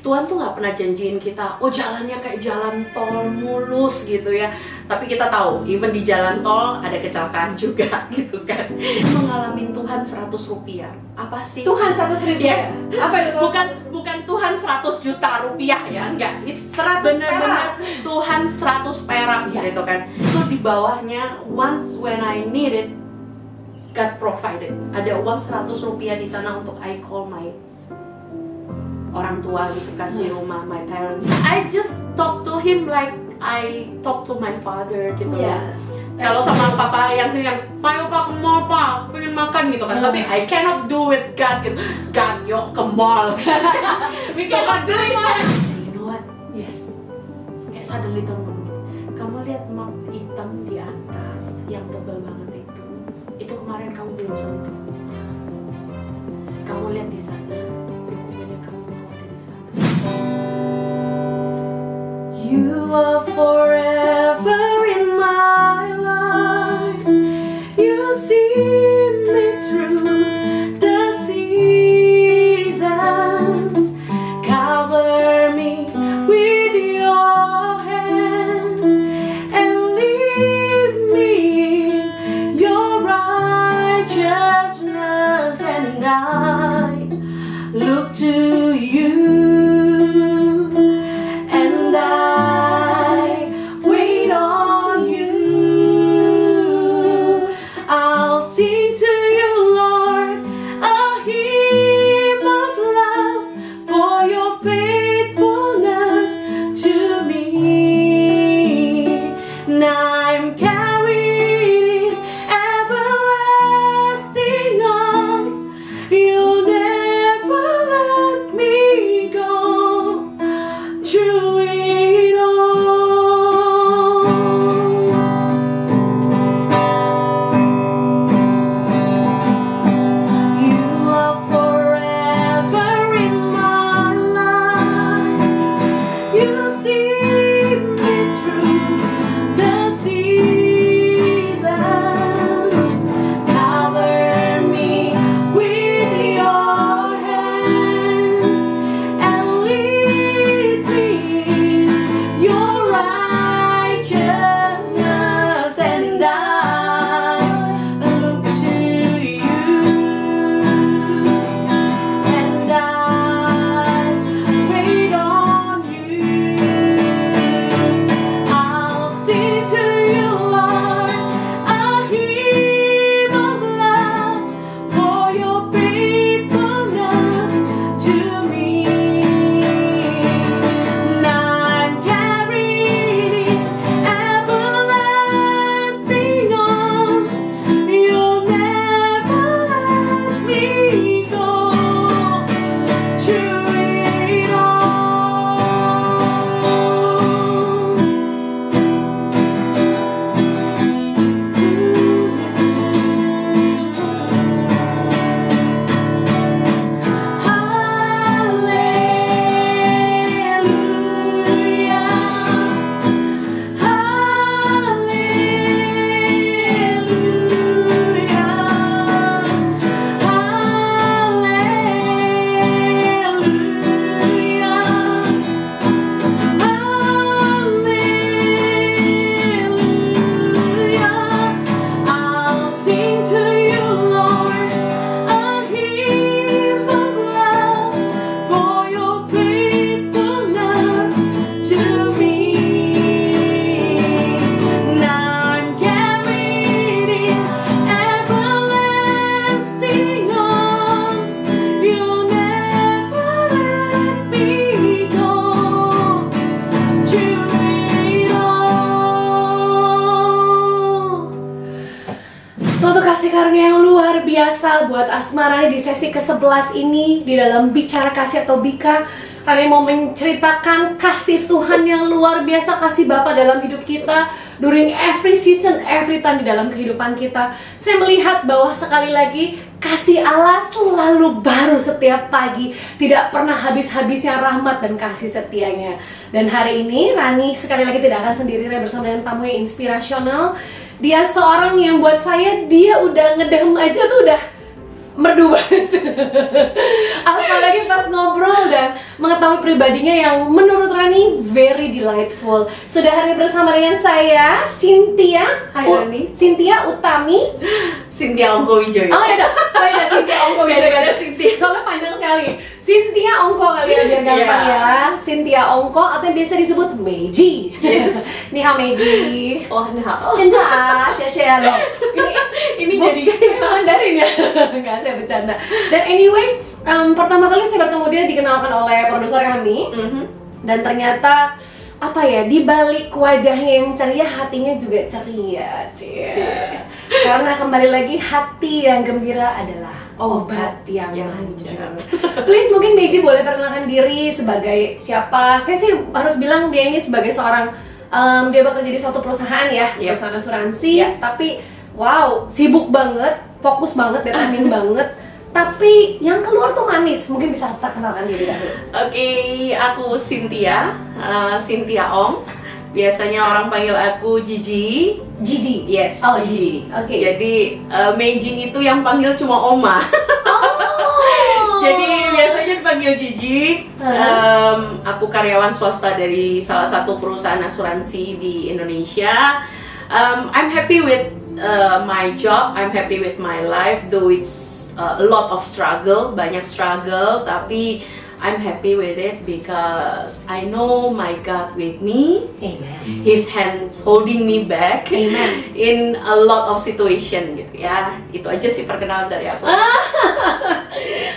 Tuhan tuh nggak pernah janjiin kita, oh jalannya kayak jalan tol mulus gitu ya. Tapi kita tahu, even di jalan tol ada kecelakaan juga gitu kan. Mengalami Tuhan 100 rupiah, apa sih? Tuhan 100 ribu. Yes. Apa itu? Bukan Tuhan 100 juta rupiah ya, enggak. It's 100 bener-bener Tuhan 100 perak Ya. gitu kan. Itu di bawahnya, once when I need it, God provided. Ada uang 100 rupiah di sana untuk I call my orang tua gitu kan di rumah, my parents. I just talk to him like I talk to my father gitu loh. Iya. Kalau sama papa yang sering kan, "Pak, ke mall, Pak, pengen makan" gitu kan. Tapi I cannot do with God gitu. God, yuk ke mall. We cannot do it. You know what? Yes. Kayak suddenly temen, kamu lihat map hitam di atas yang tebal banget itu kemarin kamu belum sentuh. Kamu lihat di sana, dokumennya kamu mau ada di sana. You are forever in my life. You see me through the seasons. Cover me with your hands and leave me in your righteousness, and I look to you, and I wait on you. I'll sing to you, Lord, a hymn of love for your faithfulness to me. Now I'm carried in everlasting arms. You'll never let me go. Through it all, you are forever in my life. You see me through the seasons. Cover me with your hands and lead me in your righteousness, and I look to you, and I wait on you. I'll sing to you, Lord, a hymn of love for your faithfulness to me. Now I'm carried in everlasting arms. You'll never let me go. Through it I'll sing to you, Lord, a hymn of love for your faithfulness to me. Now I'm carried in everlasting arms. You'll never let me go. Through it all. Suatu kasih karunia yang luar biasa buat Asmara di sesi ke-11 ini di dalam Bicara Kasih atau Bika. Rani mau menceritakan kasih Tuhan yang luar biasa, kasih Bapa dalam hidup kita during every season, every time di dalam kehidupan kita. Saya melihat bahwa sekali lagi kasih Allah selalu baru setiap pagi, tidak pernah habis-habisnya rahmat dan kasih setianya. Dan hari ini Rani sekali lagi tidak akan sendiri, Rani bersama dengan tamu yang inspirasional. Dia seorang yang buat saya, dia udah ngedem aja tuh udah merdu banget. Apalagi pas ngobrol dan mengetahui pribadinya yang menurut Rani very delightful. Sudah hadir bersama dengan saya, Cynthia. Hai, Rani. Cynthia Utami. Cynthia Ongko Wijoyo. Oh ya, beda Cynthia Ongko Beda Wijoyo. Cynthia. Soalnya panjang sekali. Cynthia Ongko kali ya biar gampang Yeah. ya. Cynthia Ongko atau yang biasa disebut Meiji. Yes. Ni hao Meiji. Oh, nah. Oh, 真的啊，谢谢lo. ini jadi kayak Mandarin ya? Enggak, saya bercanda. Dan anyway, pertama kali saya bertemu dia dikenalkan oleh produser kami. Mhm. Dan ternyata apa ya, di balik wajahnya yang ceria, hatinya juga ceria, Cie. Cie. Karena kembali lagi, hati yang gembira adalah obat yang manjur. Please, mungkin Meiji boleh perkenalkan diri sebagai siapa? Saya sih harus bilang dia ini sebagai seorang dia bekerja di suatu perusahaan ya, Yep. perusahaan asuransi, Yep. tapi wow, sibuk banget, fokus banget, determin banget. Tapi yang keluar tuh manis. Mungkin bisa perkenalkan diri dahulu. Oke, aku Cynthia, Cynthia Ong. Biasanya orang panggil aku Gigi. Gigi. Yes, Oh, Gigi. Oke. Jadi Meiji itu yang panggil cuma Oma. Oh. Jadi biasanya dipanggil Gigi. Aku karyawan swasta dari salah satu perusahaan asuransi di Indonesia. I'm happy with my job. I'm happy with my life, though it's a lot of struggle, banyak struggle, tapi I'm happy with it because I know my God with me. Amen. His hands holding me back Amen. in a lot of situation gitu ya. Itu aja sih perkenalan dari aku.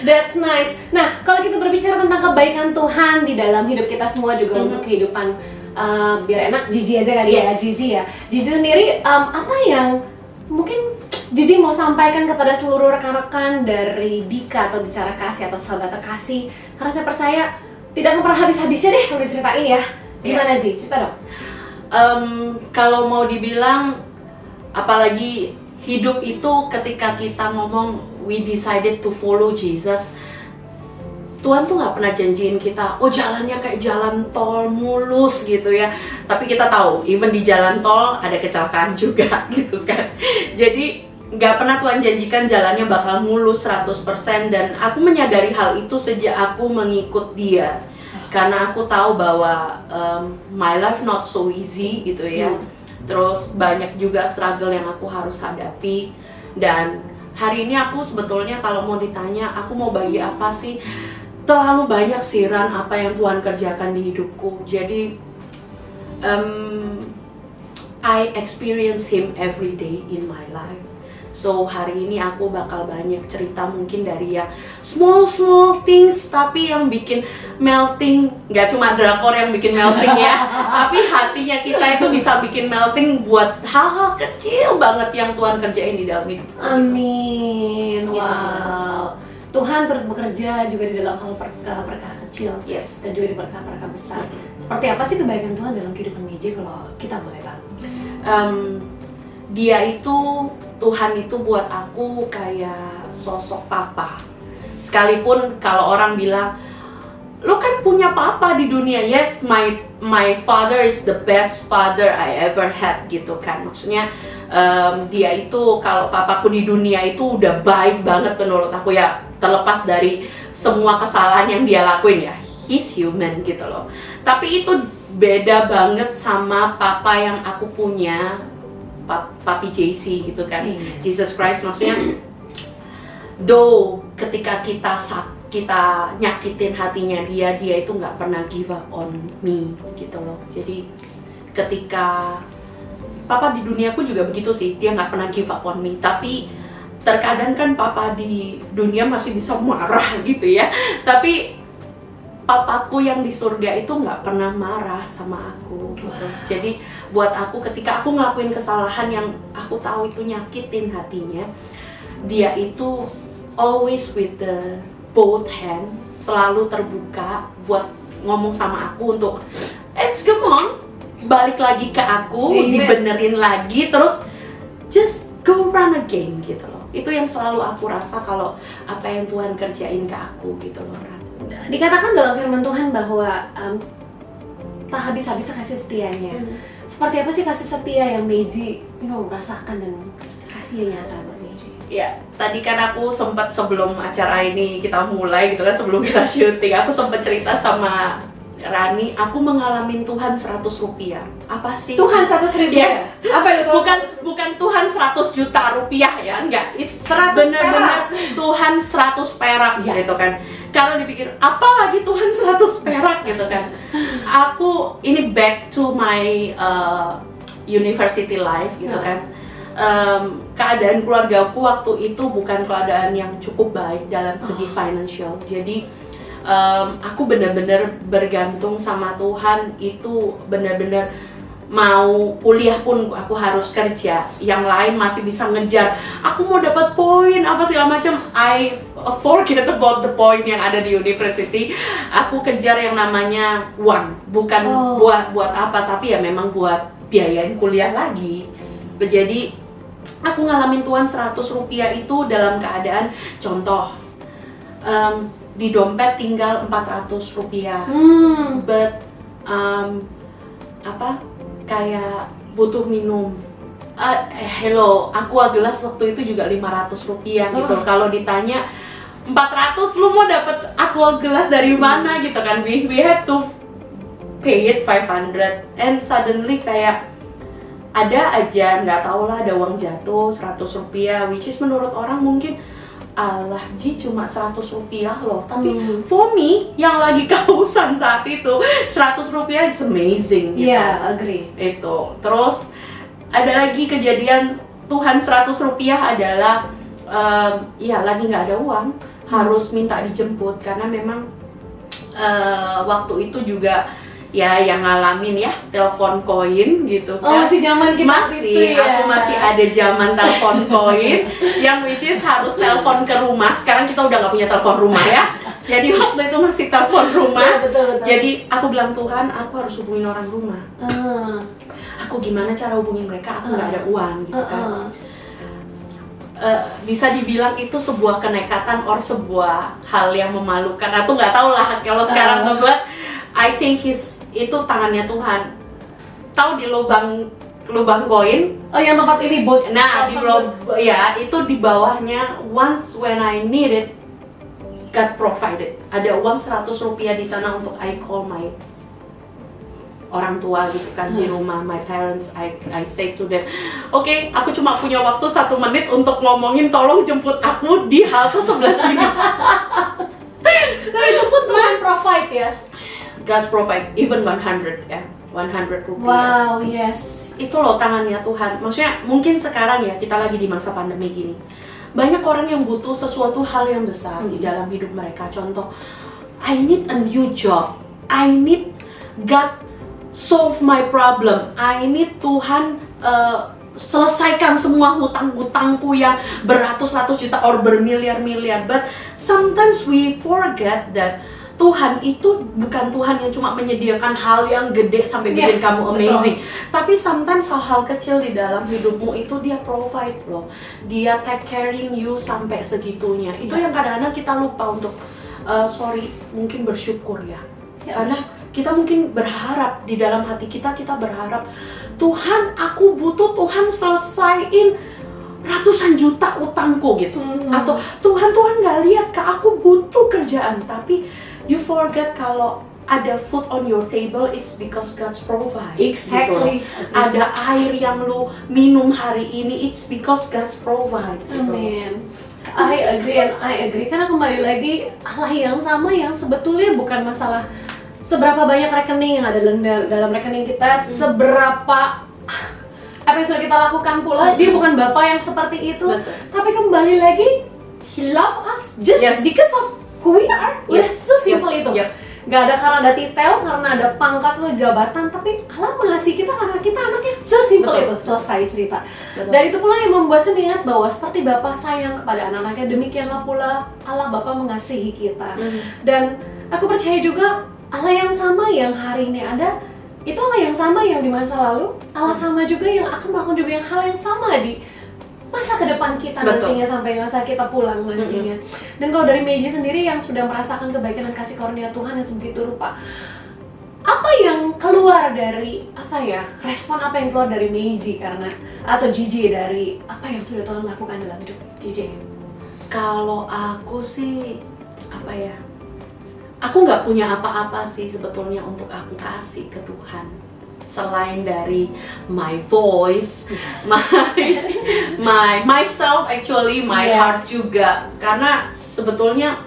That's nice. Nah, kalau kita berbicara tentang kebaikan Tuhan di dalam hidup kita semua juga untuk kehidupan biar enak, Gigi aja kali ya, Yes. Gigi ya. Gigi sendiri apa yang mungkin Gigi mau sampaikan kepada seluruh rekan-rekan dari Bika atau Bicara Kasih atau Sahabat Terkasih? Karena saya percaya tidak akan pernah habis-habisnya deh kalau diceritain ya. Gimana Ji? Cerita dong. Kalau mau dibilang, apalagi hidup itu ketika kita ngomong we decided to follow Jesus, Tuhan tuh nggak pernah janjiin kita, oh jalannya kayak jalan tol mulus gitu ya. Tapi kita tahu, even di jalan tol ada kecelakaan juga gitu kan. Jadi nggak pernah Tuhan janjikan jalannya bakal mulus 100%. Dan aku menyadari hal itu sejak aku mengikut Dia. Karena aku tahu bahwa my life not so easy gitu ya. Terus banyak juga struggle yang aku harus hadapi. Dan hari ini aku sebetulnya kalau mau ditanya aku mau bagi apa sih, terlalu banyak sih Ran apa yang Tuhan kerjakan di hidupku. Jadi I experience Him every day in my life. So hari ini aku bakal banyak cerita mungkin dari ya small things tapi yang bikin melting. Gak cuma drakor yang bikin melting ya, tapi hatinya kita itu bisa bikin melting buat hal-hal kecil banget yang Tuhan kerjain di dalam hidup. Amin. Gitu sih. Wow. Tuhan turut bekerja juga di dalam hal perkara kecil. Yes. Dan juga di perkara besar. Seperti apa sih kebaikan Tuhan dalam kehidupan Meiji kalau kita boleh tahu? Dia itu, Tuhan itu buat aku kayak sosok papa. Sekalipun kalau orang bilang, lo kan punya papa di dunia. Yes, my father is the best father I ever had gitu kan. Maksudnya dia itu, kalau papaku di dunia itu udah baik banget menurut aku ya. Terlepas dari semua kesalahan yang dia lakuin ya, he's human gitu loh. Tapi itu beda banget sama papa yang aku punya, Papi JC gitu kan. Jesus Christ, maksudnya though ketika kita nyakitin hatinya dia itu nggak pernah give up on me gitu loh. Jadi ketika papa di duniaku juga begitu sih, dia nggak pernah give up on me. Tapi terkadang kan papa di dunia masih bisa marah gitu ya, tapi papaku yang di surga itu nggak pernah marah sama aku gitu. Jadi buat aku ketika aku ngelakuin kesalahan yang aku tahu itu nyakitin hatinya, dia itu always with the both hand, selalu terbuka buat ngomong sama aku untuk come on, balik lagi ke aku, dibenerin lagi, terus just go run again gitu loh. Itu yang selalu aku rasa kalau apa yang Tuhan kerjain ke aku gitu loh. Dikatakan dalam firman Tuhan bahwa tak habis-habisnya kasih setianya. Seperti apa sih kasih setia yang Meiji rasakan dan kasih yang nyata buat Meiji? Ya, tadi kan aku sempat sebelum acara ini kita mulai gitu kan, sebelum kita syuting, aku sempat cerita sama Rani, aku mengalami Tuhan 100 rupiah. Apa sih? Tuhan 100.000. Yes. Apa itu? Bukan Tuhan 100 juta rupiah ya, enggak. It's 100 benar-benar Tuhan 100 perak Ya. gitu kan. Kalau dipikir, apa lagi Tuhan 100 perak gitu kan. Aku ini back to my university life gitu Ya. kan. Keadaan keluargaku waktu itu bukan keadaan yang cukup baik dalam segi financial. Jadi aku benar-benar bergantung sama Tuhan, itu benar-benar mau kuliah pun aku harus kerja. Yang lain masih bisa ngejar, aku mau dapat poin apa segala macam. I forget about the point yang ada di university. Aku kejar yang namanya uang, bukan buat apa, tapi ya memang buat biayain kuliah lagi. Jadi aku ngalamin Tuhan 100 rupiah itu dalam keadaan, contoh, di dompet tinggal 400 rupiah. But kayak butuh minum. Hello, aqua gelas waktu itu juga 500 rupiah gitu. Kalau ditanya 400 lu mau dapet aqua gelas dari mana gitu kan, we have to pay it 500, and suddenly kayak ada aja, nggak tau lah, ada uang jatuh 100 rupiah, which is menurut orang mungkin alah Ji cuma 100 rupiah loh, tapi for me yang lagi kehausan saat itu 100 rupiah is amazing gitu. Agree. Itu terus ada lagi kejadian Tuhan 100 rupiah adalah lagi nggak ada uang, harus minta dijemput karena memang waktu itu juga ya yang ngalamin ya telepon koin gitu kan. Masih zaman kita masih itu, aku masih ada zaman telepon koin yang which is harus telepon ke rumah. Sekarang kita udah nggak punya telepon rumah ya. Jadi waktu itu masih telepon rumah. Betul. Jadi aku bilang, Tuhan, aku harus hubungin orang rumah. Aku gimana cara hubungin mereka? Aku nggak ada uang gitu kan. Bisa dibilang itu sebuah kenekatan or sebuah hal yang memalukan. Aku nggak tahu lah kalau sekarang ngebuat. I think itu tangannya Tuhan. Tahu di lubang koin? Oh, yang tempat ini bot. Nah, itu di bawahnya. Once when I need it, God provided. Ada uang 100 rupiah di sana untuk I call my orang tua gitu kan di rumah, my parents. I say to them, okay, aku cuma punya waktu 1 menit untuk ngomongin, tolong jemput aku di halte sebelah sini. Nah, itu pun Tuhan provide ya. God's provide even 100 ya, 100 rupiah. Wow, yes. Itu loh tangannya Tuhan. Maksudnya mungkin sekarang ya kita lagi di masa pandemi gini, banyak orang yang butuh sesuatu hal yang besar di dalam hidup mereka. Contoh, I need a new job, I need God solve my problem, I need Tuhan selesaikan semua hutang-hutangku yang beratus-ratus juta or bermiliar-miliar. But sometimes we forget that Tuhan itu bukan Tuhan yang cuma menyediakan hal yang gede sampai bikin kamu amazing. Betul. Tapi sometimes hal-hal kecil di dalam hidupmu itu dia provide loh. Dia take caring you sampai segitunya. Itu yang kadang-kadang kita lupa untuk mungkin bersyukur ya. Karena kita mungkin berharap di dalam hati kita berharap, Tuhan, aku butuh Tuhan selesaiin ratusan juta utangku gitu. Atau Tuhan nggak lihat ke aku butuh kerjaan, tapi you forget kalau ada food on your table, it's because God's provide. Exactly. Gitu. Ada air yang lu minum hari ini, it's because God's provide. Gitu. Amin. I agree. Karena kembali lagi Allah yang sama yang sebetulnya bukan masalah seberapa banyak rekening yang ada dalam rekening kita, seberapa apa yang sudah kita lakukan pula. Dia bukan Bapa yang seperti itu. Betul. Tapi kembali lagi, He love us just because of who we are. Udah sesimpel itu. Gak ada karena ada titel, karena ada pangkat atau jabatan, tapi Allah mengasihi kita karena kita anaknya. Sesimpel itu, selesai cerita. Dan itu pula yang membuat saya mengingat bahwa seperti Bapa sayang kepada anak-anaknya, demikianlah pula Allah Bapa mengasihi kita. Dan aku percaya juga Allah yang sama yang hari ini ada, itu Allah yang sama yang di masa lalu, Allah sama juga yang akan melakukan juga yang hal yang sama di masa ke depan kita. Betul. Nantinya sampai masa kita pulang nantinya. Dan kalau dari Meiji sendiri yang sudah merasakan kebaikan dan kasih karunia Tuhan yang sebegitu rupa, apa yang keluar dari respon apa yang keluar dari Meiji atau JJ dari apa yang sudah Tuhan lakukan dalam hidup JJ? Kalau aku sih aku nggak punya apa-apa sih sebetulnya untuk aku kasih ke Tuhan selain dari my voice, myself actually, my heart juga. Karena sebetulnya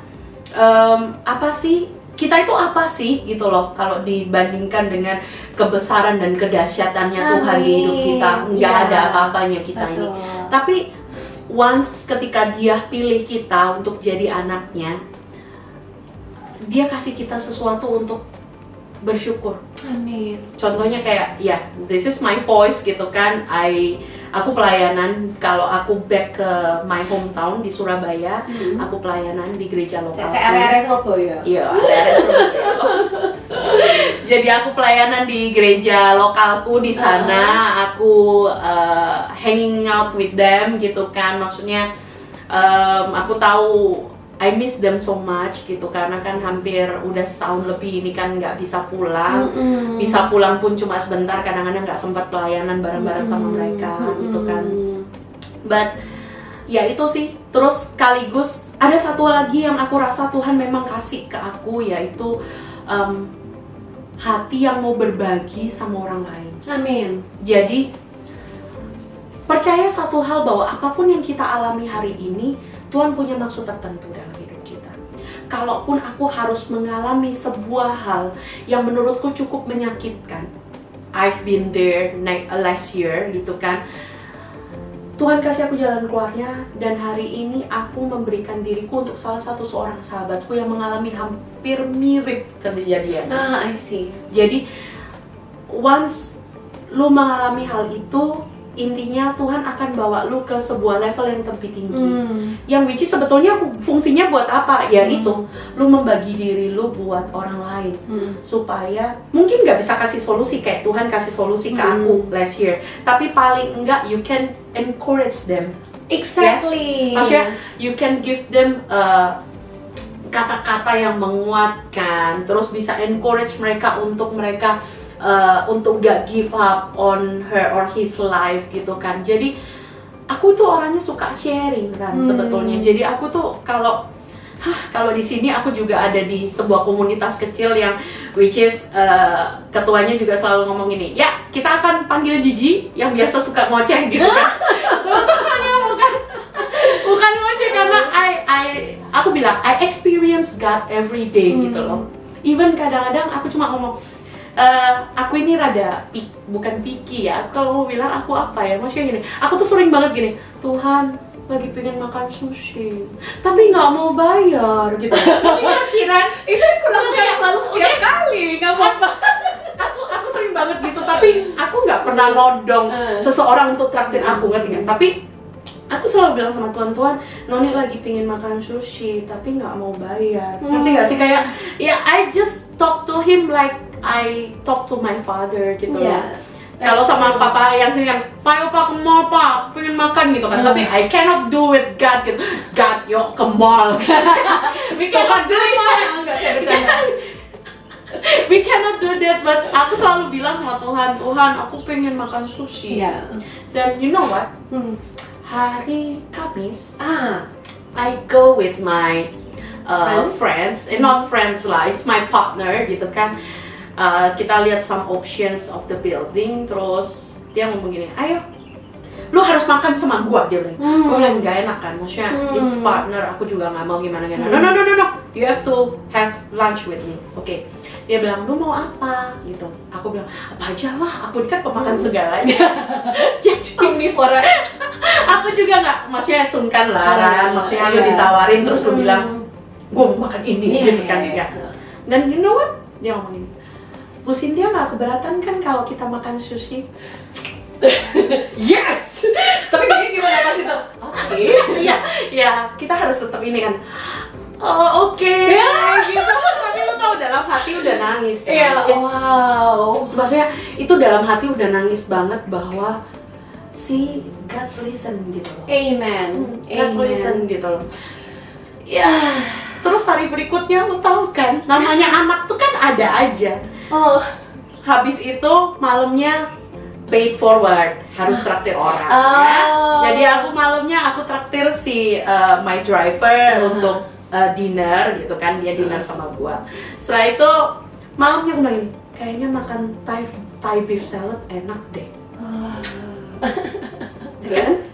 kita itu apa sih gitu loh, kalau dibandingkan dengan kebesaran dan kedahsyatannya Tuhan di hidup kita, nggak ada apa-apanya kita ini. Tapi once ketika Dia pilih kita untuk jadi anaknya, Dia kasih kita sesuatu untuk bersyukur. Amin. Contohnya kayak this is my voice gitu kan. Aku pelayanan, kalau aku back ke my hometown di Surabaya, aku pelayanan di gereja lokal. Area Surabaya. Iya, area Surabaya. Jadi aku pelayanan di gereja lokalku di sana. Aku hanging out with them gitu kan. Maksudnya aku tahu I miss them so much gitu, karena kan hampir udah setahun lebih ini kan nggak bisa pulang. Bisa pulang pun cuma sebentar, kadang-kadang nggak sempat pelayanan bareng-bareng sama mereka gitu kan. But ya itu sih. Terus sekaligus ada satu lagi yang aku rasa Tuhan memang kasih ke aku, yaitu hati yang mau berbagi sama orang lain. Amin. Jadi percaya satu hal, bahwa apapun yang kita alami hari ini, Tuhan punya maksud tertentu dalam hidup kita. Kalaupun aku harus mengalami sebuah hal yang menurutku cukup menyakitkan, I've been there last year gitu kan, Tuhan kasih aku jalan keluarnya. Dan hari ini aku memberikan diriku untuk salah satu seorang sahabatku yang mengalami hampir mirip kejadian. I see. Jadi once lu mengalami hal itu, intinya Tuhan akan bawa lu ke sebuah level yang lebih tinggi. Yang which is sebetulnya fungsinya buat apa? Ya itu, lu membagi diri lu buat orang lain. Supaya mungkin nggak bisa kasih solusi kayak Tuhan kasih solusi ke aku last year, tapi paling enggak you can encourage them. Exactly. Yes? Maksudnya you can give them kata-kata yang menguatkan, terus bisa encourage mereka untuk gak give up on her or his life gitu kan. Jadi aku tuh orangnya suka sharing kan sebetulnya. Jadi aku tuh kalau di sini aku juga ada di sebuah komunitas kecil yang which is ketuanya juga selalu ngomong gini, ya kita akan panggil Gigi yang biasa suka ngoceh gitu kan. Sebetulnya bukan ngoceh, karena aku bilang I experience God every day gitu loh. Even kadang-kadang aku cuma ngomong, aku ini rada bukan picky ya, kalau mau bilang aku apa ya, maksudnya gini, aku tuh sering banget gini, Tuhan lagi pengen makan sushi tapi nggak mau bayar gitu. Iya sih Ran, itu aku lakukan selalu setiap kali, nggak apa-apa. Aku sering banget gitu, tapi aku nggak pernah nodong seseorang untuk traktir aku, ngerti kan? Tapi aku selalu bilang sama Tuhan, Noni lagi pengen makan sushi tapi nggak mau bayar. Ngerti nggak sih, kayak ya I just talk to him like I talk to my father gitu loh. Kalau sama papa yang sini kan, Pak, ke mall Pak, pengen makan gitu kan. Tapi I cannot do with God gitu. God, yuk ke mall. We cannot do that. We cannot do that. But aku selalu bilang sama Tuhan, aku pengen makan sushi. Dan you know what? Hari Kamis, I go with my friends, not friends lah, it's my partner gitu kan. Kita lihat some options of the building, terus dia ngomong gini, ayo, lu harus makan sama gua, dia bilang. Gua bilang gak enak kan, maksudnya it's partner, aku juga nggak mau gimana. No, you have to have lunch with me, okay? Dia bilang, lu mau apa? Gitu. Aku bilang, apa aja lah, aku kan pemakan segalanya. Jadi omnivora. Aku juga nggak, maksudnya sungkan lah, maksudnya lu ditawarin terus lu bilang, gua mau makan ini, gitu kan ya. Dan you know what? Dia ngomong gini, Bu Cynthia nggak keberatan kan kalau kita makan sushi? Yes! Tapi dia gimana pas itu? Oke. Iya, kita harus tetap ini kan. Oh oke. Gitu. Tapi lu tau dalam hati udah nangis. Wow. Maksudnya itu dalam hati udah nangis banget bahwa si God's listen gitu loh. Amen. God's listen gitu loh. Ya, Terus hari berikutnya lu tahu kan, namanya anak tuh kan ada aja. Oh. Habis itu malamnya paid forward, harus traktir orang. Oh. Ya. Jadi aku malamnya aku traktir si my driver untuk dinner gitu kan, dia dinner sama gua. Setelah itu malamnya aku bilang, kayaknya makan Thai beef salad enak deh. Kan?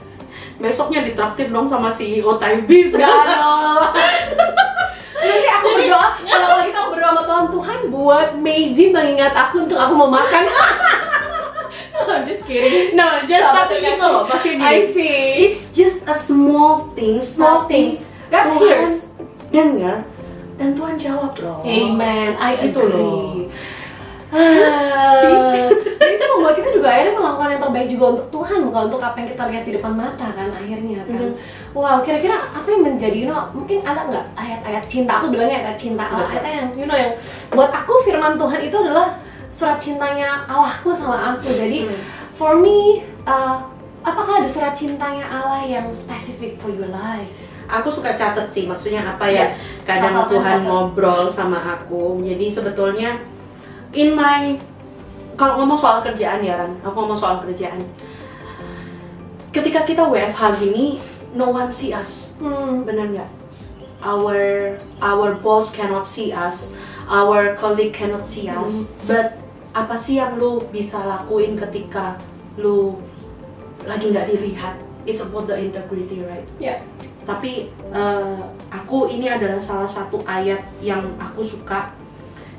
Besoknya ditraktir dong sama CEO Thai beef. Gak dong. Nanti aku berdoa, kalau kita berdoa sama Tuhan, Tuhan buat Meiji mengingat aku untuk aku mau makan. No, I'm just kidding. No, just tapi itu loh, maksudnya I gini. see. It's just a small things. Small things. God Tuhan hears. dengar dan Tuhan jawab loh. Amen. I Gitu agree. loh. Dan itu membuat kita juga akhirnya melakukan yang terbaik juga untuk Tuhan, bukan untuk apa yang kita lihat di depan mata kan akhirnya kan. Wow, kira-kira apa yang menjadi, mungkin ada nggak ayat-ayat cinta? Aku bilangnya ayat cinta, ayat yang yang buat aku firman Tuhan itu adalah surat cintanya Allahku sama aku. Jadi for me, apakah ada surat cintanya Allah yang specific for your life? Aku suka catat sih, maksudnya apa ya, kadang hafalkan, Tuhan catat. ngobrol sama aku. Jadi sebetulnya kalau ngomong soal kerjaan ya Ran, aku ngomong soal kerjaan. Ketika kita WFH gini, no one see us, benar nggak? Our boss cannot see us, our colleague cannot see us. But apa sih yang lu bisa lakuin ketika lu lagi nggak dilihat? It's about the integrity, right? Ya. Tapi aku ini adalah salah satu ayat yang aku suka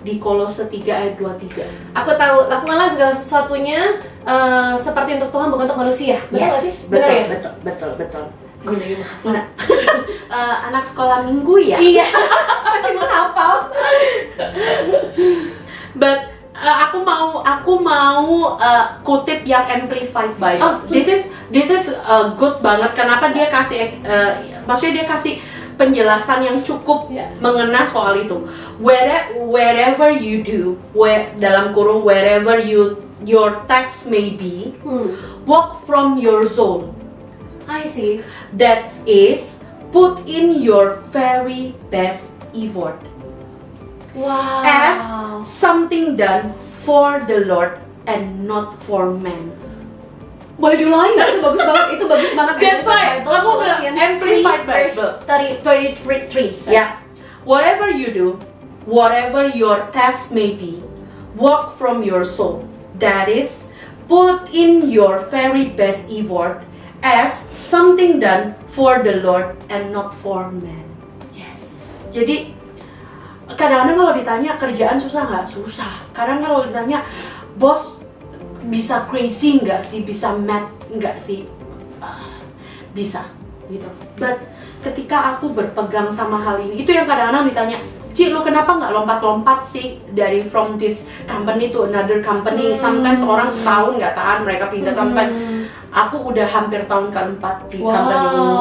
di Kolose 3 ayat 23. Aku tahu, lakukanlah segala sesuatunya seperti untuk Tuhan, bukan untuk manusia. Betul nggak sih? Benar ya? Betul. Gue lagi menghafal. Nah, anak sekolah minggu ya. Iya, masih menghafal. But aku mau kutip yang Amplified Bible. Oh, this is good banget. Kenapa dia kasih maksudnya dia kasih penjelasan yang cukup mengena soal itu. Wherever you do, dalam kurung wherever your task may be, walk from your zone. I see. That is, put in your very best effort Wow. as something done for the Lord and not for man. Boleh diulangi nggak? Itu bagus banget. That's why aku bilang Amplified Bible. 33. Yeah. Whatever you do, whatever your task may be, work from your soul. That is, put in your very best effort as something done for the Lord and not for man. Yes. Jadi kadang-kadang kalau ditanya kerjaan susah nggak? Susah. Kadang kalau ditanya bos bisa crazy nggak sih? Bisa mad nggak sih? Bisa gitu. But ketika aku berpegang sama hal ini, itu yang kadang-kadang ditanya, Ci, lu kenapa nggak lompat-lompat sih dari from this company to another company? Sometimes orang setahun nggak tahan, mereka pindah sampai. Aku udah hampir tahun keempat di company ini.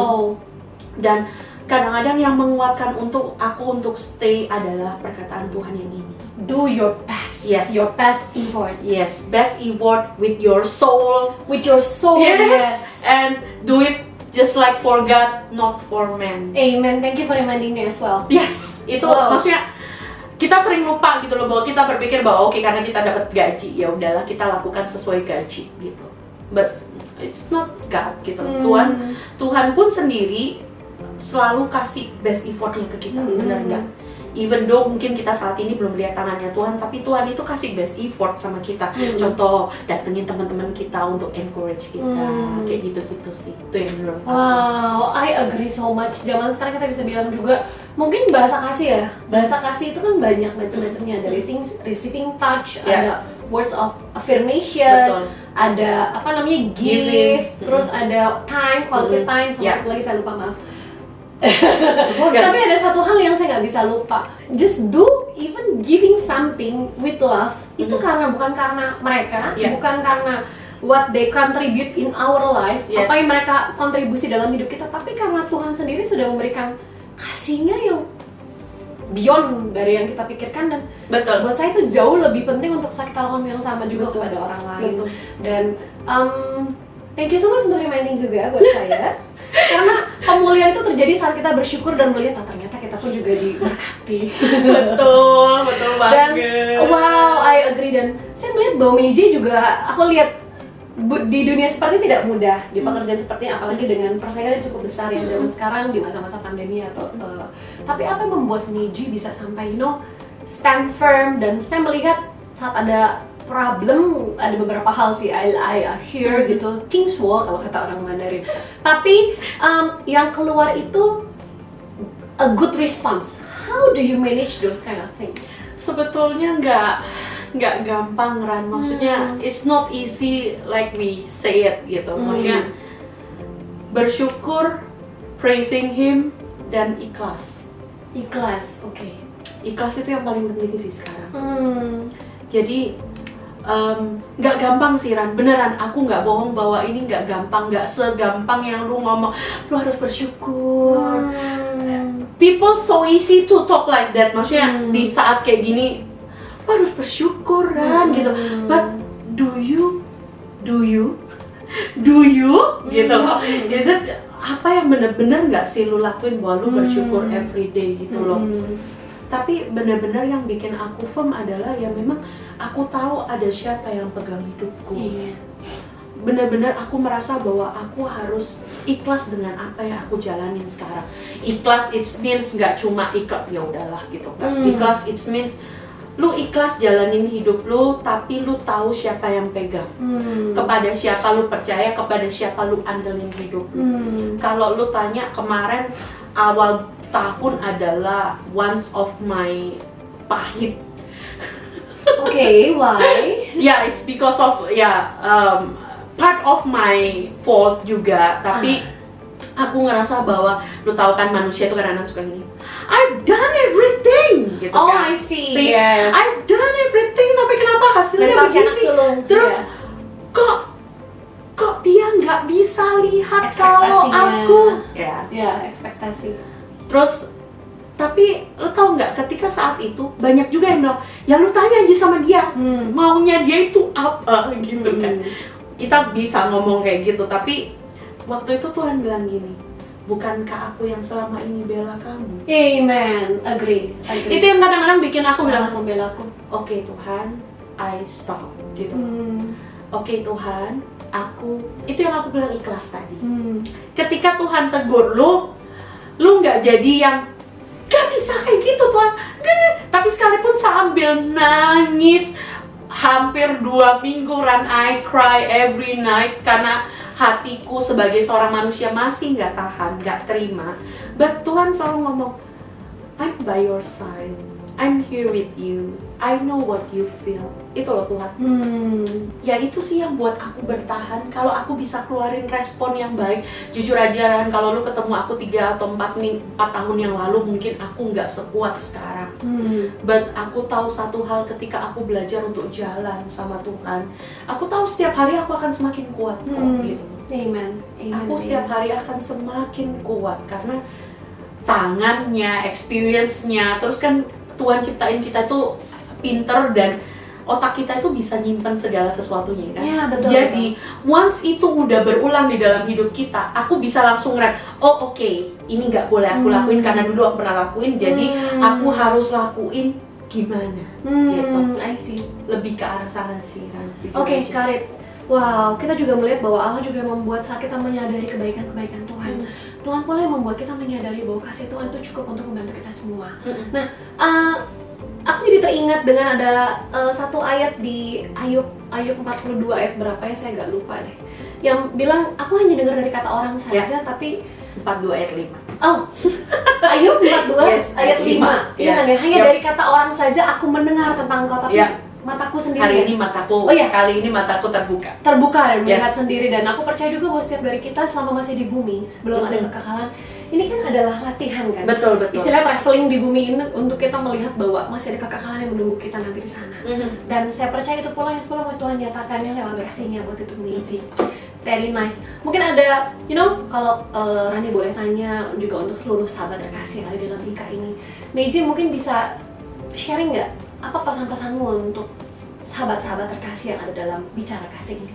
Dan kadang-kadang yang menguatkan untuk aku untuk stay adalah perkataan Tuhan yang ini. Do your best. Yes. Your best effort. Yes, best effort with your soul. With your soul. Yes. And do it just like for God, not for man. Amen. Thank you for reminding me as well. Yes, itu maksudnya kita sering lupa gitu loh, bahwa kita berpikir bahwa oke, karena kita dapat gaji, ya udahlah kita lakukan sesuai gaji gitu. But it's not God gitu loh. Tuhan pun sendiri selalu kasih best effortnya ke kita, benar nggak? Even though mungkin kita saat ini belum lihat tangannya Tuhan, tapi Tuhan itu kasih best effort sama kita. Contoh, datengin teman-teman kita untuk encourage kita, kayak gitu-gitu sih. Itu yang menurut aku. Wow, I agree so much. Zaman sekarang kita bisa bilang juga, mungkin bahasa kasih ya. Bahasa kasih itu kan banyak macam-macamnya. Ada receiving touch, ada words of affirmation, ada apa namanya gift, terus ada time, quality time, sama satu lagi saya lupa, maaf. Tapi ada satu hal yang saya nggak bisa lupa. Just do, even giving something with love, itu bukan karena mereka, bukan karena what they contribute in our life, apa yang mereka kontribusi dalam hidup kita, tapi karena Tuhan sendiri sudah memberikan kasihnya yang beyond dari yang kita pikirkan. Dan buat saya itu jauh lebih penting untuk kita lakukan yang sama juga kepada orang lain. Dan thank you so much untuk reminding juga buat saya. Karena pemulihan itu terjadi saat kita bersyukur dan melihat ternyata kita aku juga diberkati. Betul Dan wow, I agree, dan saya melihat bahwa Meiji juga, aku lihat di dunia seperti tidak mudah, di pekerjaan seperti ini, apalagi dengan persaingan yang cukup besar yang zaman sekarang di masa-masa pandemi atau tapi apa yang membuat Meiji bisa sampai stand firm, dan saya melihat saat ada problem, ada beberapa hal sih I hear gitu, King's Wall kalau kata orang Mandarin, tapi yang keluar itu a good response. How do you manage those kind of things? Sebetulnya nggak gampang, Ran. Maksudnya it's not easy like we say it gitu. Maksudnya bersyukur, praising him, dan ikhlas. Ikhlas, oke. Ikhlas itu yang paling penting sih sekarang. Jadi nggak gampang sih, Ran. Beneran, aku nggak bohong bahwa ini nggak gampang, nggak segampang yang lu ngomong. Lu harus bersyukur. People so easy to talk like that. Maksudnya di saat kayak gini, lu harus bersyukur, Ran, gitu. But do you gitu loh. Is it apa yang bener-bener nggak sih lu lakuin bahwa lu bersyukur every day gitu loh. Tapi benar-benar yang bikin aku firm adalah ya memang aku tahu ada siapa yang pegang hidupku. Benar-benar aku merasa bahwa aku harus ikhlas dengan apa yang aku jalanin sekarang. Ikhlas it means nggak cuma ikhlas ya udahlah gitu kan. Ikhlas it means lu ikhlas jalanin hidup lu, tapi lu tahu siapa yang pegang. Kepada siapa lu percaya, kepada siapa lu andelin hidup lu. Kalau lu tanya kemarin awal tahun adalah once of my pahit. Okay, why? Yeah, it's because of part of my fault juga. Tapi aku ngerasa bahwa lu tahu kan manusia itu kadang-kadang suka gini. I've done everything, gitu Oh, kan. I see. Yes. I've done everything, tapi kenapa hasilnya Mentasi anak begini? sulung. Terus kok dia nggak bisa lihat kalau aku? Ya, ekspektasi. Terus tapi lo tau nggak, ketika saat itu banyak juga yang bilang, ya lu tanya aja sama dia, maunya dia itu apa gitu kan. Kita bisa ngomong kayak gitu, tapi waktu itu Tuhan bilang gini, bukankah aku yang selama ini bela kamu? Amen, agree. Itu yang kadang-kadang bikin aku bilang, membela aku. Oke Tuhan, I stop gitu. Oke Tuhan, itu yang aku bilang ikhlas tadi. Ketika Tuhan tegur lu nggak jadi yang gak bisa kayak gitu Tuhan, tapi sekalipun sambil nangis hampir 2 minggu, Ran, I cry every night karena hatiku sebagai seorang manusia masih nggak tahan, nggak terima. But Tuhan selalu ngomong, I'm by your side, I'm here with you, I know what you feel. Itu loh Tuhan. Ya itu sih yang buat aku bertahan. Kalau aku bisa keluarin respon yang baik, jujur aja Ran, kalau lu ketemu aku 3 atau 4 tahun yang lalu, mungkin aku nggak sekuat sekarang. But aku tahu satu hal, ketika aku belajar untuk jalan sama Tuhan, aku tahu setiap hari aku akan semakin kuat kok gitu. Amen. Aku setiap hari akan semakin kuat karena tangannya, experience-nya, terus kan Tuhan ciptain kita tuh pinter dan otak kita itu bisa nyimpen segala sesuatunya kan. Ya, betul. Jadi once itu udah berulang di dalam hidup kita, aku bisa langsung oke, ini nggak boleh aku lakuin karena dulu aku pernah lakuin, jadi aku harus lakuin gimana gitu. I see. Lebih ke arah sana sih Ran. Oke, Karit. Wow, kita juga melihat bahwa Allah juga membuat saat kita menyadari kebaikan-kebaikan Tuhan. Tuhan pula yang membuat kita menyadari bahwa kasih Tuhan itu cukup untuk membantu kita semua. Nah, aku jadi teringat dengan ada satu ayat di Ayub 42 ayat berapa ya, saya nggak lupa deh. Yang bilang, aku hanya dengar dari kata orang saja, tapi 42 ayat 5. Oh, Ayub 42 Yes, ayat 5. Iya kan ya, hanya dari kata orang saja aku mendengar tentang engkau, tapi mataku sendiri. Kali ini mataku terbuka Dan melihat sendiri, dan aku percaya juga bahwa setiap dari kita selama masih di bumi, sebelum ada kekekalan, ini kan adalah latihan kan. Betul. Istilah traveling di bumi ini untuk kita melihat bahwa masih ada kekekalan yang menunggu kita nanti di sana. Dan saya percaya itu pula yang sebelum Tuhan nyatakannya lewat kasihnya buat itu Meiji. Very nice. Mungkin ada, kalau Rani boleh tanya juga untuk seluruh sahabat terkasih yang ada dalam Bika ini, Meiji mungkin bisa sharing nggak apa pesan-pesanmu untuk sahabat-sahabat terkasih yang ada dalam bicara kasih ini?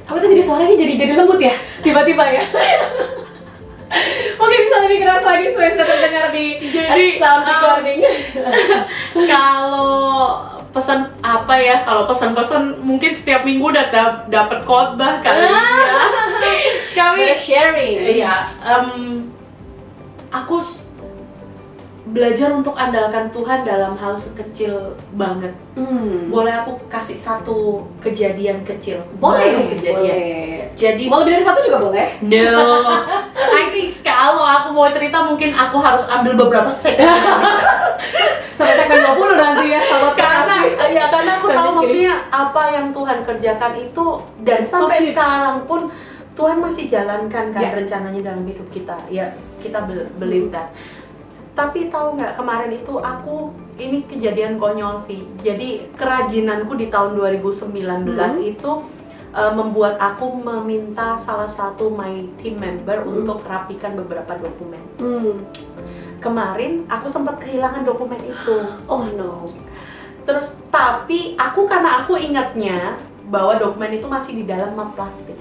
Aku tuh jadi suaranya jadi lembut ya, tiba-tiba ya. Oke, bisa lebih keras lagi supaya bisa terdengar di Jadi, sound recording. Kalau pesan apa ya? Kalau pesan-pesan mungkin setiap minggu udah dapat khotbah kali ya. Kami We're sharing. iya, aku belajar untuk andalkan Tuhan dalam hal sekecil banget. Boleh aku kasih satu kejadian kecil? Baru kejadian. Boleh. Jadi Mau lebih dari satu juga boleh. no, I think kalau aku mau cerita mungkin aku harus ambil beberapa segmen. Sampai segmen 20 nanti ya, sahabat karena Kekasih. ya karena aku tahu Habis maksudnya apa yang Tuhan kerjakan itu, dan sampai huge. sekarang pun Tuhan masih jalankan kan Ya. rencananya dalam hidup kita. Ya, kita believe that. Tapi tahu nggak, kemarin itu ini kejadian konyol sih. Jadi kerajinanku di tahun 2019 itu membuat aku meminta salah satu my team member untuk rapikan beberapa dokumen. Kemarin aku sempat kehilangan dokumen itu. Oh no. Terus tapi karena aku ingatnya bahwa dokumen itu masih di dalam map plastik.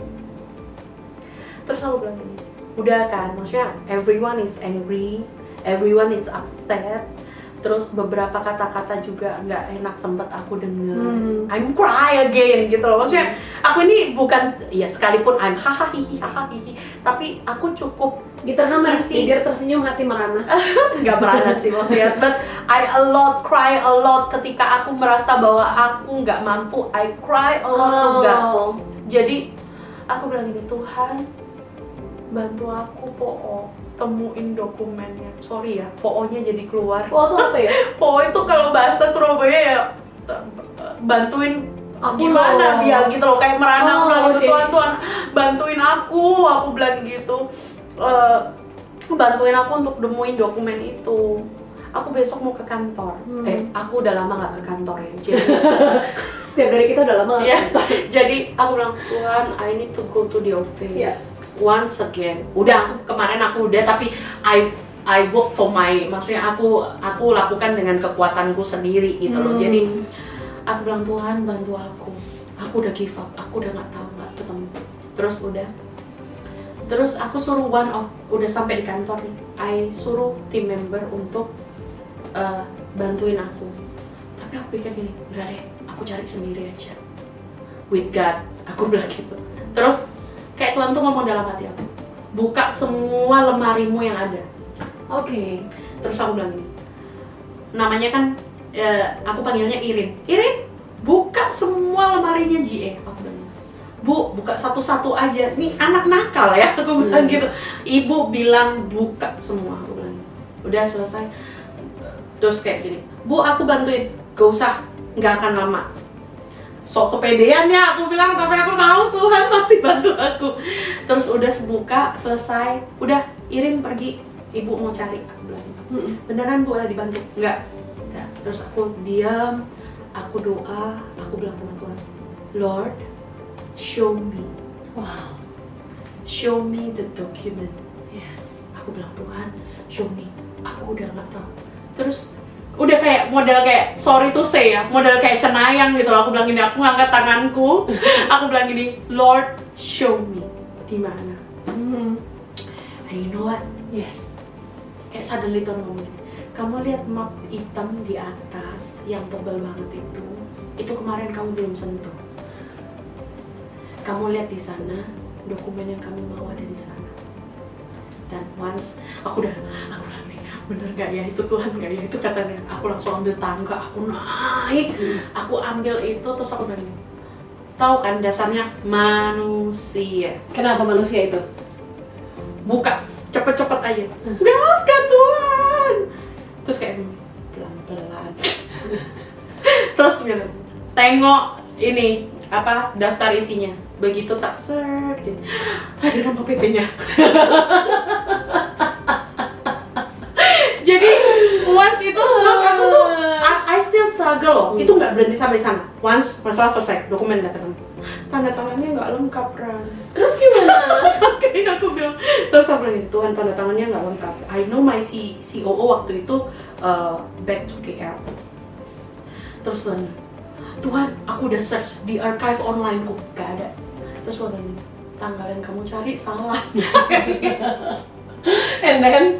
Terus aku bilang gini, udah kan, maksudnya everyone is angry, everyone is upset. Terus beberapa kata-kata juga nggak enak sempet aku denger. I'm cry again gitu loh. Maksudnya aku ini bukan, ya sekalipun I'm hahaha hihi, tapi aku cukup Diterhamar Isi. sih, biar tersenyum hati merana. nggak merana sih maksudnya, but I cry a lot ketika aku merasa bahwa aku nggak mampu. I cry a lot juga. Jadi aku bilang gini, Tuhan bantu aku temuin dokumennya. Sorry ya, nya jadi keluar. Oh, itu apa ya? Itu kalau bahasa Surabaya ya bantuin Aku gimana loh. biar gitu loh, kayak merana. Aku Oh, bilang gitu, oke. Tuhan bantuin aku bilang gitu. Bantuin aku untuk nemuin dokumen itu. Aku besok mau ke kantor. Aku udah lama nggak ke kantor ya. Jadi, Setiap dari kita udah lama. ya, jadi aku bilang, Tuhan, I need to go to the office Yeah. once again. Udah, kemarin aku udah, tapi I work for maksudnya aku lakukan dengan kekuatanku sendiri gitu loh. Jadi aku bilang, Tuhan bantu aku udah give up, aku udah nggak ketemu. Terus aku suruh udah sampai di kantor nih, I suruh team member untuk bantuin aku. Tapi aku pikir gini, enggak deh, aku cari sendiri aja with God, aku bilang gitu. Terus kayak Tuhan tuh ngomong dalam hati aku, buka semua lemarimu yang ada. Oke. Terus aku bilang gini, namanya kan aku panggilnya Irin, buka semua lemarinya GA. Aku bilang, Bu, buka satu-satu aja. Nih anak nakal ya, aku bilang gitu. Ibu bilang buka semua, aku bilang. Udah selesai. Terus kayak gini, Bu, aku bantuin. Gak usah, nggak akan lama. Sok kepedean ya, aku bilang. Tapi aku tahu Tuhan pasti bantu aku. Terus udah buka, selesai. Udah, Irin pergi. Ibu mau cari, aku bilang. Beneran Bu, ada dibantu? Enggak. Terus aku diam, aku doa, aku bilang sama Tuhan, Lord, show me. Wow. Show me the document. Yes. Aku bilang, Tuhan, show me. Aku udah nggak tahu. Terus udah kayak model kayak sorry to say ya, model kayak cenayang gitu loh. Aku bilang gini, aku ngangkat tanganku. Aku bilang gini, Lord, show me di mana. And you know what? Yes. Kayak suddenly Tuhan ngomong gini, kamu lihat map hitam di atas yang tebal banget itu kemarin kamu belum sentuh. Kamu lihat di sana, dokumen yang kamu mau ada di sana. Dan once aku bilang, bener gak ya itu Tuhan gak ya itu katanya. Aku langsung ambil tangga, aku naik, aku ambil itu, terus aku bilang, tahu kan dasarnya manusia. Kenapa manusia itu? Buka, cepet-cepet aja. Gak ada Tuhan. Terus kayak pelan-pelan. Terus gitu, tengok ini apa daftar isinya. Begitu tak search, gitu. Ada nama PP-nya. Jadi once itu terus aku tuh I still struggle loh. Itu nggak berhenti sampai sana. Once masalah selesai, dokumen udah ketemu. Tanda tangannya nggak lengkap, Ran. Terus gimana? Makanya aku bilang, terus aku bilang, Tuhan tanda tangannya nggak lengkap. I know my COO waktu itu back to KL. Terus Tuhan, aku udah search di archive online kok, gak ada. Terus aku bilang, tanggal yang kamu cari salah. And then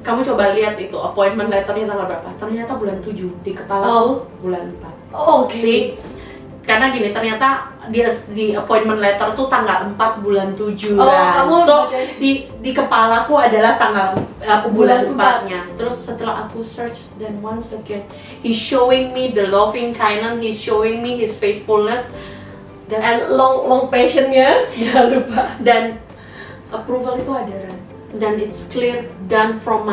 Kamu coba lihat itu appointment letternya tanggal berapa? Ternyata bulan 7, di kepala bulan 4. oke. See? Karena gini, ternyata dia di appointment letter tuh tanggal 4 bulan 7 kan. kamu So, baca- di kepalaku adalah tanggal bulan Bulan 4-nya. Terus setelah aku search, then once again, he's showing me the loving kindness, he's showing me his faithfulness. and long passionnya jangan lupa. Dan approval itu ada, Ran. Dan it's clear done from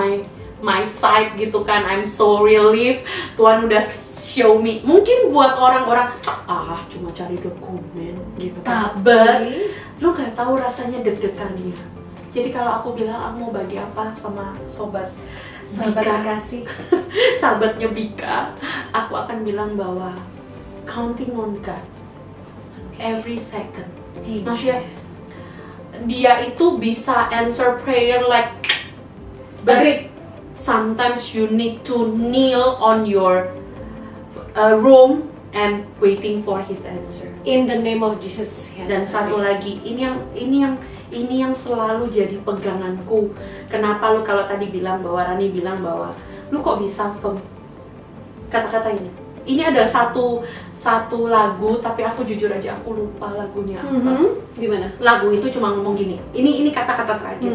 my side gitu kan. I'm so relieved Tuhan udah show me. Mungkin buat orang-orang cuma cari dokumen gitu kan, but lu gak tahu rasanya deg-degannya. Jadi kalau aku bilang aku mau bagi apa sama sobat Bika, terkasih, sahabatnya Bika, aku akan bilang bahwa counting on God every second. Maksudnya dia itu bisa answer prayer like, but Agreed. sometimes you need to kneel on your room and waiting for his answer. In the name of Jesus. Yes. Dan satu lagi, ini yang selalu jadi peganganku. Kenapa lu kalau tadi bilang bahwa Rani bilang bahwa lu kok bisa firm? Kata-kata ini adalah satu lagu, tapi aku jujur aja aku lupa lagunya apa. Gimana? Lagu itu cuma ngomong gini. Ini kata-kata terakhir.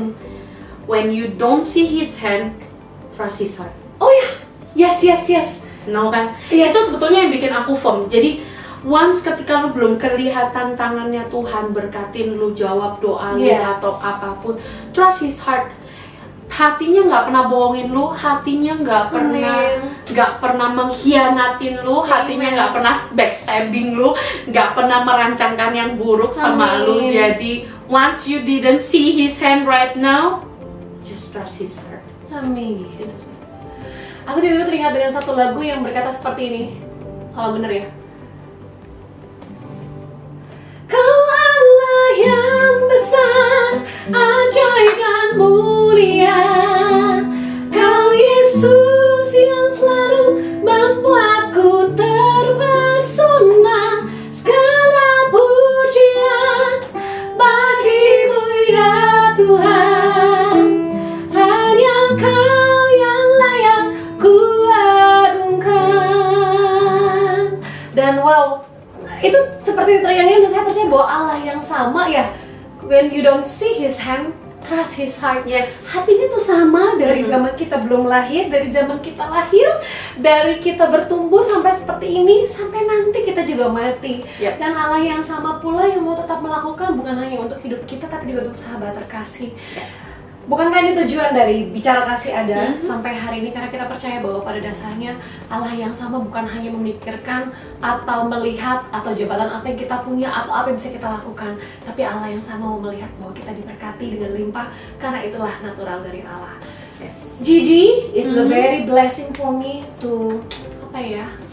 When you don't see his hand, trust his heart. Oh ya, yes. No kan? Yes. Itu sebetulnya yang bikin aku firm. Jadi once ketika lu belum kelihatan tangannya Tuhan berkatin lu, jawab doa lu atau apapun, trust his heart. Hatinya nggak pernah bohongin lu, hatinya nggak pernah mengkhianatin lu, hatinya nggak pernah backstabbing lu, nggak pernah merancangkan yang buruk sama lu. Jadi once you didn't see his hand right now, just trust his heart. Amin. Itu sih. Aku tiba-tiba teringat dengan satu lagu yang berkata seperti ini. Kalau bener ya. Kau Allah yang besar, ajaib dan mulia. Kau Yesus yang selalu membuatku terpesona. Segala pujian bagimu ya Tuhan. Hanya Kau yang layak ku agungkan. Dan wow, itu seperti teriaknya, dan saya percaya bahwa Allah yang sama ya. When you don't see his hand, trust his heart. Yes. Hatinya tuh sama dari zaman kita belum lahir, dari zaman kita lahir, dari kita bertumbuh sampai seperti ini, sampai nanti kita juga mati. Yep. Dan Allah yang sama pula yang mau tetap melakukan bukan hanya untuk hidup kita, tapi juga untuk sahabat terkasih. Bukankah ini tujuan dari Bicara Kasih ada sampai hari ini? Karena kita percaya bahwa pada dasarnya Allah yang sama bukan hanya memikirkan atau melihat atau jabatan apa yang kita punya atau apa yang bisa kita lakukan, tapi Allah yang sama mau melihat bahwa kita diberkati dengan limpah, karena itulah natural dari Allah. Yes. Gigi, it's a very blessing for me to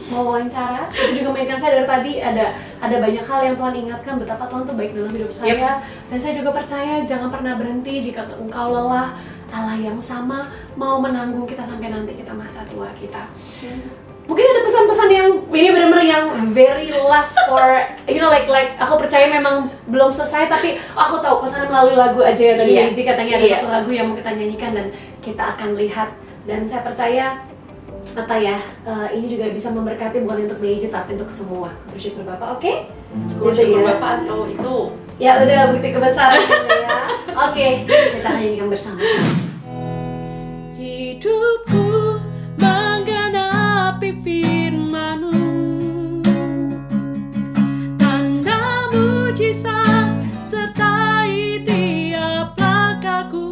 mau wawancara. Itu juga mengingatkan saya dari tadi ada banyak hal yang Tuhan ingatkan betapa Tuhan tuh baik dalam hidup saya. Dan saya juga percaya jangan pernah berhenti jika engkau lelah. Allah yang sama mau menanggung kita sampai nanti kita masa tua kita. Mungkin ada pesan-pesan yang ini benar-benar yang very last for like aku percaya memang belum selesai, tapi aku tahu pesannya melalui lagu aja ya tadi. Gigi katanya ada satu lagu yang mau kita nyanyikan dan kita akan lihat, dan saya percaya ini juga bisa memberkati bukan untuk Meiji tapi untuk semua. Bersyukur Bapak, oke? Bersyukur Bapak atau itu? Ya udah, bukti kebesaran ya. Oke, kita nyanyikan bersama-sama. Hidupku menggenapi firman-Mu, tanda mujizat sertai tiap langkahku.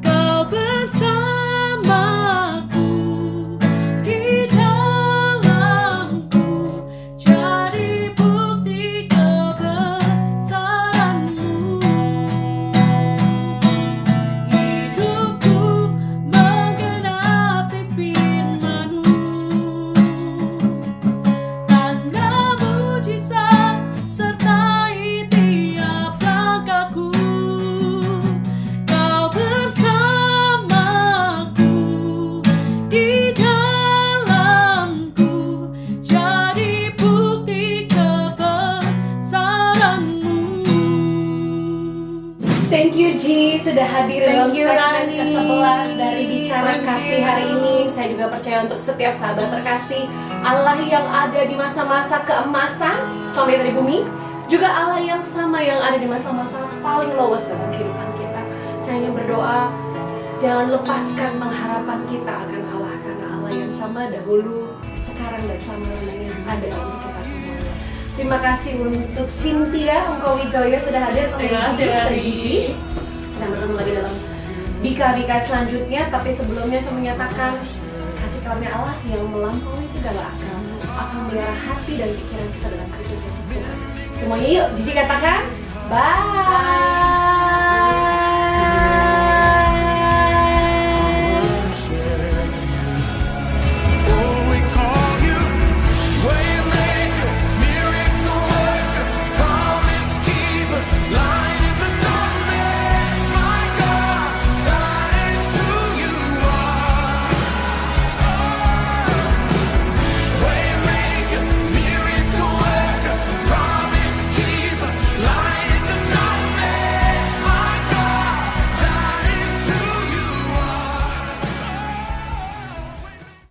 Kau bersamaku di dalamku, jadi bukti kebesaran-Mu. Hidupku hadir Thank dalam you, segmen Rani. ke-11 dari Bicara Thank Kasih you. hari ini. Saya juga percaya untuk setiap sahabat terkasih, Allah yang ada di masa-masa keemasan selama kita di bumi, juga Allah yang sama yang ada di masa-masa paling lowes dalam kehidupan kita. Saya hanya berdoa, jangan lepaskan pengharapan kita akan Allah, karena Allah yang sama dahulu, sekarang, dan selama-lamanya ada untuk kita semuanya. Terima kasih untuk Cynthia Ungko Wijoyo sudah hadir. Terima kasih, dan Rani. Gigi. Kita bertemu lagi dalam Bika-Bika selanjutnya, tapi sebelumnya saya menyatakan kasih karunia Allah yang melampaui segala akal akan melihara hati dan pikiran kita dalam Kristus Yesus Tuhan. Semuanya yuk, Gigi katakan bye.